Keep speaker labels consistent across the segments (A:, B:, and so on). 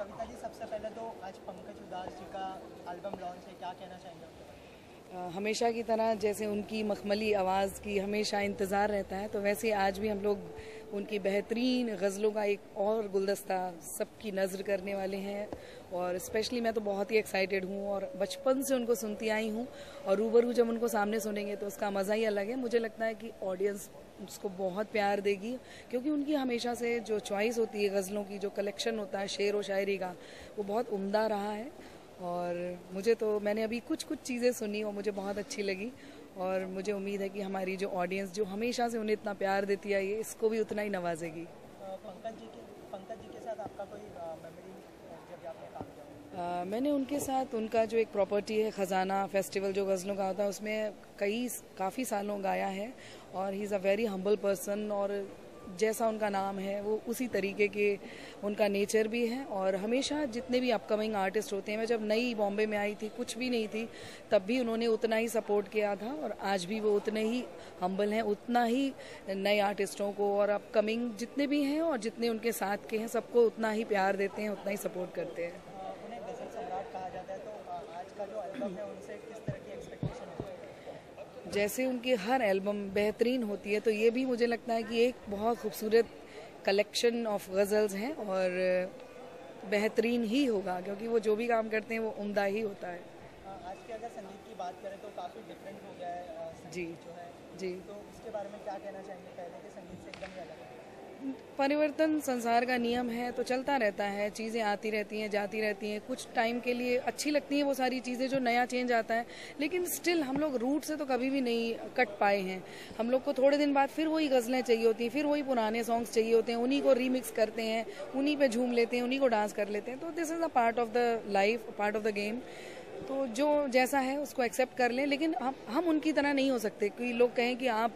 A: कविता जी, सबसे पहले तो आज पंकज उधास जी का एल्बम लॉन्च है, क्या कहना चाहेंगे उनके बारे में?
B: हमेशा की तरह जैसे उनकी मखमली आवाज़ की हमेशा इंतज़ार रहता है, तो वैसे आज भी हम लोग उनकी बेहतरीन गज़लों का एक और गुलदस्ता सबकी नज़र करने वाले हैं। और स्पेशली मैं तो बहुत ही एक्साइटेड हूँ और बचपन से उनको सुनती आई हूँ, और रूबरू जब उनको सामने सुनेंगे तो उसका मज़ा ही अलग है। मुझे लगता है कि ऑडियंस उसको बहुत प्यार देगी, क्योंकि उनकी हमेशा से जो चॉइस होती है गज़लों की, जो कलेक्शन होता है शेर व शायरी का, वो बहुत उम्दा रहा है। और मुझे तो मैंने अभी कुछ चीज़ें सुनी और मुझे बहुत अच्छी लगी, और मुझे उम्मीद है कि हमारी जो ऑडियंस जो हमेशा से उन्हें इतना प्यार देती आई है, इसको भी उतना ही नवाजेगी।
A: पंकज जी के साथ आपका कोई मेमोरी जब आपने काम किया?
B: मैंने उनके साथ उनका जो एक प्रॉपर्टी है खजाना फेस्टिवल जो गज़लों का होता है, उसमें काफ़ी सालों गाया है। और he is a very humble person, और जैसा उनका नाम है वो उसी तरीके के उनका नेचर भी है। और हमेशा जितने भी अपकमिंग आर्टिस्ट होते हैं, मैं जब नई बॉम्बे में आई थी, कुछ भी नहीं थी, तब भी उन्होंने उतना ही सपोर्ट किया था, और आज भी वो उतने ही हम्बल हैं, उतना ही नए आर्टिस्टों को और अपकमिंग जितने भी हैं और जितने उनके साथ के हैं सबको उतना ही प्यार देते हैं, उतना ही सपोर्ट करते हैं।
A: उन्हें गजल सम्राट कहा जाता है, तो आज का जो एल्बम है उनसे किस तरह की एक्सपेक्टेशन होती है?
B: जैसे उनकी हर एल्बम बेहतरीन होती है, तो ये भी मुझे लगता है कि एक बहुत खूबसूरत कलेक्शन ऑफ गज़ल्स हैं, और बेहतरीन ही होगा, क्योंकि वो जो भी काम करते हैं वो उम्दा ही होता है।
A: आज के अगर संगीत की बात करें तो काफ़ी डिफरेंट हो गया है
B: जी
A: संगीत जो है,
B: जी।
A: तो उसके बारे में क्या कहना चाहेंगे? पहले के संगीत से एकदम ही अलग है।
B: परिवर्तन संसार का नियम है, तो चलता रहता है, चीज़ें आती रहती हैं जाती रहती हैं। कुछ टाइम के लिए अच्छी लगती हैं वो सारी चीज़ें जो नया चेंज आता है, लेकिन स्टिल हम लोग रूट से तो कभी भी नहीं कट पाए हैं। हम लोग को थोड़े दिन बाद फिर वही गज़लें चाहिए होती हैं, फिर वही पुराने सॉन्ग्स चाहिए होते हैं, उन्हीं को रीमिक्स करते हैं, उन्हीं पे झूम लेते हैं, उन्हीं को डांस कर लेते हैं। तो this is a part of the life, part of the game. तो जो जैसा है उसको एक्सेप्ट कर लें, लेकिन हम उनकी तरह नहीं हो सकते। कोई लोग कहें कि आप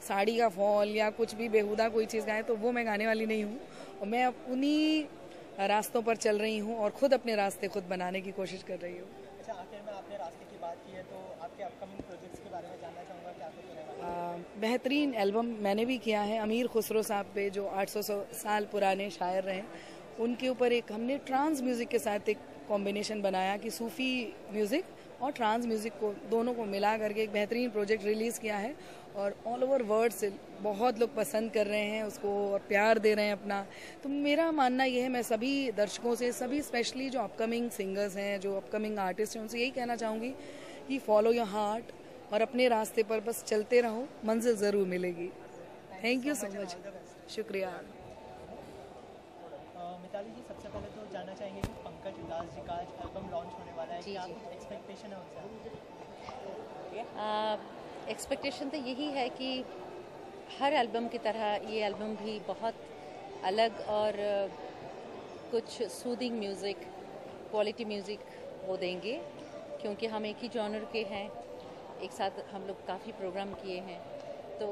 B: साड़ी का फॉल या कुछ भी बेहुदा कोई चीज़ गाएं, तो वो मैं गाने वाली नहीं हूँ, और मैं अब उन्हीं रास्तों पर चल रही हूँ और खुद अपने रास्ते खुद बनाने की कोशिश कर रही हूँ।
A: अच्छा, आखिर में आपने रास्ते की बात की है, तो आपके अपकमिंग प्रोजेक्ट्स के बारे में जानना चाहूँगा, क्या कुछ होने वाला है?
B: बेहतरीन एल्बम मैंने भी किया है अमीर खुसरो साहब पे, जो 800 साल पुराने शायर रहे, उनके ऊपर एक हमने ट्रांस म्यूज़िक के साथ एक कॉम्बिनेशन बनाया कि सूफ़ी म्यूज़िक और ट्रांस म्यूज़िक को दोनों को मिला करके एक बेहतरीन प्रोजेक्ट रिलीज़ किया है, और ऑल ओवर वर्ल्ड से बहुत लोग पसंद कर रहे हैं उसको और प्यार दे रहे हैं अपना। तो मेरा मानना ये है, मैं सभी दर्शकों से, सभी स्पेशली जो अपकमिंग सिंगर्स हैं, जो अपकमिंग आर्टिस्ट हैं, उनसे यही कहना चाहूँगी कि फॉलो योर हार्ट और अपने रास्ते पर बस चलते रहो, मंजिल ज़रूर मिलेगी। थैंक यू सो मच, शुक्रिया।
A: मिताली जी, सबसे पहले तो जानना चाहेंगे कि पंकज उधास जी का आज एल्बम लॉन्च होने वाला है,
C: जी
A: क्या
C: जी।
A: कुछ एक्सपेक्टेशन है उनसे?
C: एक्सपेक्टेशन तो यही है कि हर एल्बम की तरह ये एल्बम भी बहुत अलग और कुछ सूदिंग म्यूज़िक, क्वालिटी म्यूज़िक वो देंगे, क्योंकि हम एक ही जॉनर के हैं, एक साथ हम लोग काफ़ी प्रोग्राम किए हैं। तो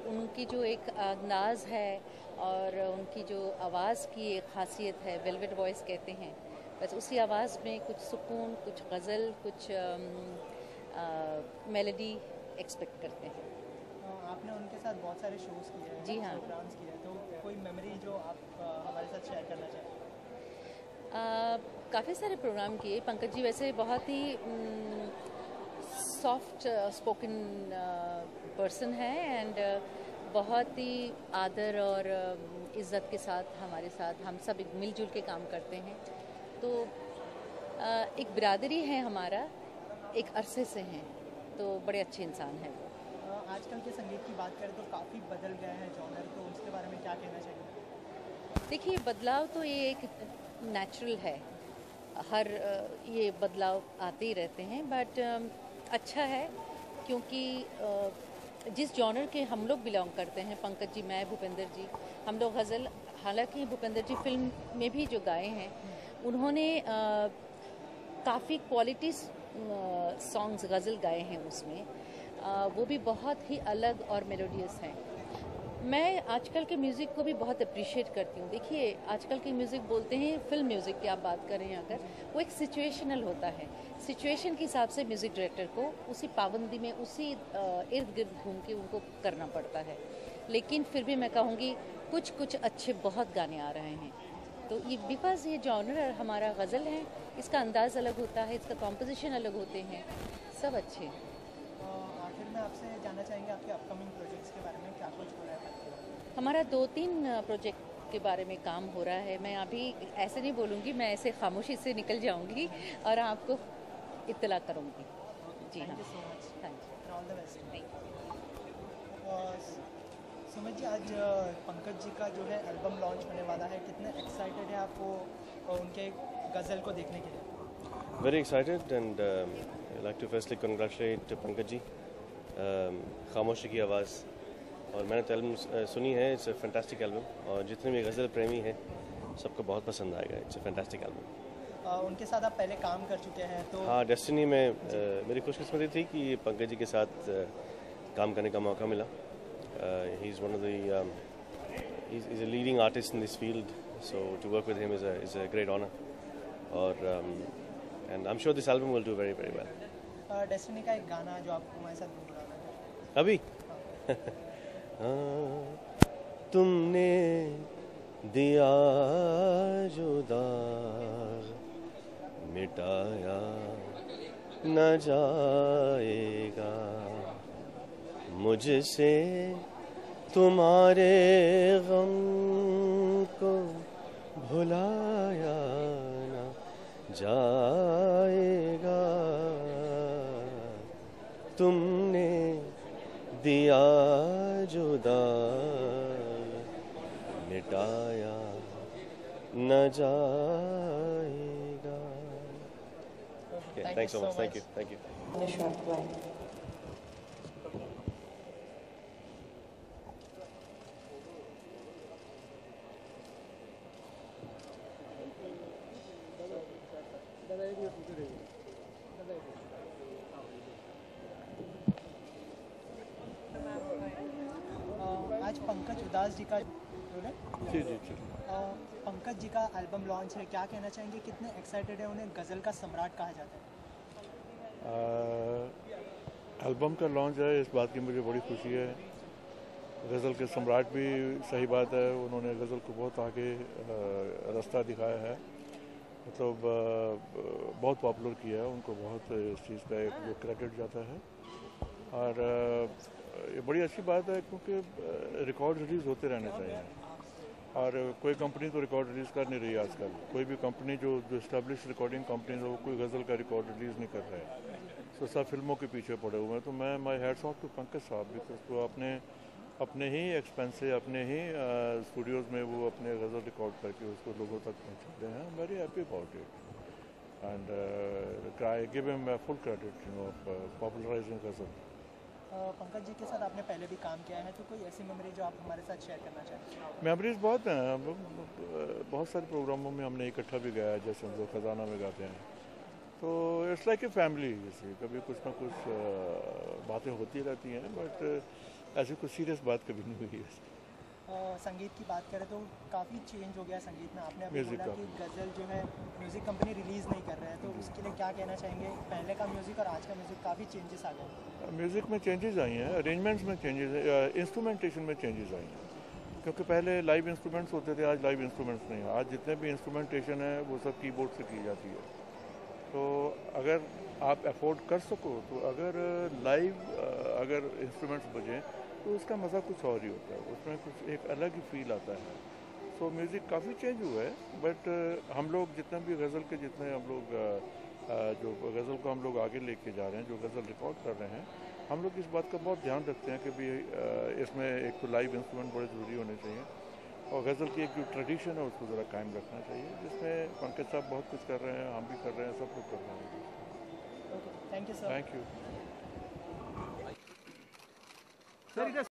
C: उनकी जो एक अंदाज़ है और उनकी जो आवाज़ की एक खासियत है, वेलवेट वॉइस कहते हैं, बस उसी आवाज़ में कुछ सुकून, कुछ गज़ल, कुछ मेलोडी एक्सपेक्ट करते हैं।
A: आपने उनके साथ बहुत सारे शोज़ किए हैं,
C: जी हाँ।
A: प्रोग्राम्स किए हैं, तो कोई मेमोरी जो आप हमारे साथ शेयर करना चाहें?
C: काफ़ी सारे प्रोग्राम किए। पंकज जी वैसे बहुत ही सॉफ्ट स्पोकन पर्सन है, एंड बहुत ही आदर और इज़्ज़त के साथ हमारे साथ हम सब एक मिलजुल के काम करते हैं। तो एक बिरादरी है हमारा, एक अरसे से हैं, तो बड़े अच्छे इंसान हैं वो।
A: आजकल के संगीत की बात करें तो काफ़ी बदल गया है जॉनर, तो उसके बारे में क्या कहना चाहिए?
C: देखिए, बदलाव तो ये एक नेचुरल है, हर ये बदलाव आते ही रहते हैं, बट अच्छा है, क्योंकि जिस जॉनर के हम लोग बिलोंग करते हैं, पंकज जी, मैं, भूपेंद्र जी, हम लोग गज़ल, हालांकि भूपेंद्र जी फिल्म में भी जो गाए हैं, उन्होंने काफ़ी क्वालिटी सॉन्ग्स गज़ल गाए हैं उसमें, वो भी बहुत ही अलग और मेलोडियस हैं। मैं आजकल के म्यूज़िक को भी बहुत अप्रिशिएट करती हूँ। देखिए, आजकल के म्यूज़िक बोलते हैं, फिल्म म्यूज़िक की आप बात करें अगर, वो एक सिचुएशनल होता है। सिचुएशन के हिसाब से म्यूज़िक डायरेक्टर को उसी पाबंदी में, उसी इर्द गिर्द घूम के उनको करना पड़ता है। लेकिन फिर भी मैं कहूँगी कुछ कुछ अच्छे बहुत गाने आ रहे हैं। तो ये बिकॉज ये जॉनर हमारा गज़ल है, इसका अंदाज़ अलग होता है, इसका कॉम्पोजिशन अलग होते हैं, सब अच्छे।
A: आखिर में आपसे जानना चाहेंगे आपके अपकमिंग प्रोजेक्ट्स के बारे में, क्या कुछ हो रहा है?
C: हमारा 2-3 प्रोजेक्ट के बारे में काम हो रहा है। मैं अभी ऐसे नहीं बोलूँगी, मैं ऐसे खामोशी से निकल जाऊँगी और आपको इत्तला करूँगी। जी हाँ,
A: थैंक यू सो मच,
C: हाँ जी,
A: all the best.
C: Thank you.
A: Sumit ji, आज पंकज जी का जो है एल्बम लॉन्च होने वाला है, कितने एक्साइटेड है आपको उनके गज़ल को देखने के लिए?
D: Very excited and I'd like to firstly congratulate Pankaj ji. खामोशी की आवाज़, और मैंने तो एल्बम सुनी है, इट्स अ फैंटास्टिक एल्बम और जितने भी गज़ल प्रेमी हैं सबको बहुत पसंद आएगा। It's a fantastic album.
A: उनके साथ आप पहले काम कर चुके हैं तो
D: हाँ, डेस्टिनी में मेरी खुशकिस्मती थी कि पंकज जी के साथ काम करने का मौका मिला। He is one of the he's a leading artist in this field, so to work with him is a great honor. और and I'm sure this album will do very very well.
A: Destiny का एक गाना जो आपको हमारे साथ गुनगुनाना है।
D: अभी हाँ, तुमने दिया जो दाग मिटाया न जाएगा, मुझसे तुम्हारे गम को भुलाया न जाएगा, तुमने दिया जो दाग मिटाया न जाएगा। Thanks so much. Thank you.
A: आज पंकज उदास जी का
D: जी जी जी।
A: पंकज जी का एल्बम लॉन्च है, क्या कहना चाहेंगे, कितने एक्साइटेड है? उन्हें गज़ल का सम्राट कहा जाता है।
E: एल्बम का लॉन्च है, इस बात की मुझे बड़ी खुशी है। गज़ल के सम्राट भी सही बात है, उन्होंने गज़ल को बहुत आगे रास्ता दिखाया है, मतलब बहुत पॉपुलर किया है, उनको बहुत इस चीज़ का एक क्रेडिट जाता है। और ये बड़ी अच्छी बात है क्योंकि रिकॉर्ड रिलीज़ होते रहने चाहिए, और कोई कंपनी तो रिकॉर्ड रिलीज़ कर नहीं रही आजकल। कोई भी कंपनी जो इस्टेब्लिश रिकॉर्डिंग कंपनी है वो कोई गज़ल का रिकॉर्ड रिलीज़ नहीं कर रहा है, तो सब फिल्मों के पीछे पड़े हुए हैं। तो मैं माई हैट्स ऑफ टू पंकज साहब, बिकॉज वो अपने ही एक्सपेंस से अपने ही स्टूडियोज़ में वो अपने गज़ल रिकॉर्ड करके उसको लोगों तक पहुँचाते हैं। Very happy about it and I give him full credit popularising ghazal.
A: Pankaj ji के साथ आपने पहले भी काम किया है, तो कोई ऐसी मेमोरी जो आप हमारे साथ शेयर करना चाहते हैं?
E: मेमोरीज बहुत हैं, बहुत सारे प्रोग्रामों में हमने इकट्ठा भी गाया, जैसे हम लोग खजाना में गाते हैं, तो इट्स लाइक ए फैमिली। जैसे कभी कुछ ना कुछ बातें होती रहती हैं, बट ऐसी कुछ सीरियस बात कभी नहीं हुई है।
A: संगीत की बात करें तो काफ़ी चेंज हो गया संगीत में। आपने अभी
E: म्यूज़िक
A: बोला कि गज़ल जो है म्यूज़िक कंपनी रिलीज़ नहीं कर रहे हैं, तो उसके लिए क्या कहना चाहेंगे? पहले का म्यूज़िक और आज का म्यूज़िक काफ़ी चेंजेस आ गए।
E: म्यूज़िक में चेंजेस आई हैं, अरेंजमेंट्स में चेंजेस, इंस्ट्रूमेंटेशन में चेंजेस आई हैं, क्योंकि पहले लाइव इंस्ट्रूमेंट्स होते थे, आज लाइव इंस्ट्रूमेंट्स नहीं है। आज जितने भी इंस्ट्रूमेंटेशन है वो सब कीबोर्ड से की जाती है। तो अगर आप अफोर्ड कर सको तो अगर लाइव अगर इंस्ट्रूमेंट्स बजें तो उसका मज़ा कुछ और ही होता है, उसमें कुछ एक अलग ही फील आता है। सो म्यूज़िक काफ़ी चेंज हुआ है, बट हम लोग जितना भी गज़ल के जितने हम लोग जो गज़ल को हम लोग आगे लेके जा रहे हैं, जो गज़ल रिकॉर्ड कर रहे हैं, हम लोग इस बात का बहुत ध्यान रखते हैं कि भी इसमें एक तो लाइव इंस्ट्रूमेंट बड़े ज़रूरी होने चाहिए, और गज़ल की एक जो ट्रेडिशन है उसको ज़रा कायम रखना चाहिए, जिसमें पंकज साहब बहुत कुछ कर रहे हैं, हम भी कर रहे हैं, सब लोग कर रहे हैं।
A: Thank you sir.
E: Thank you.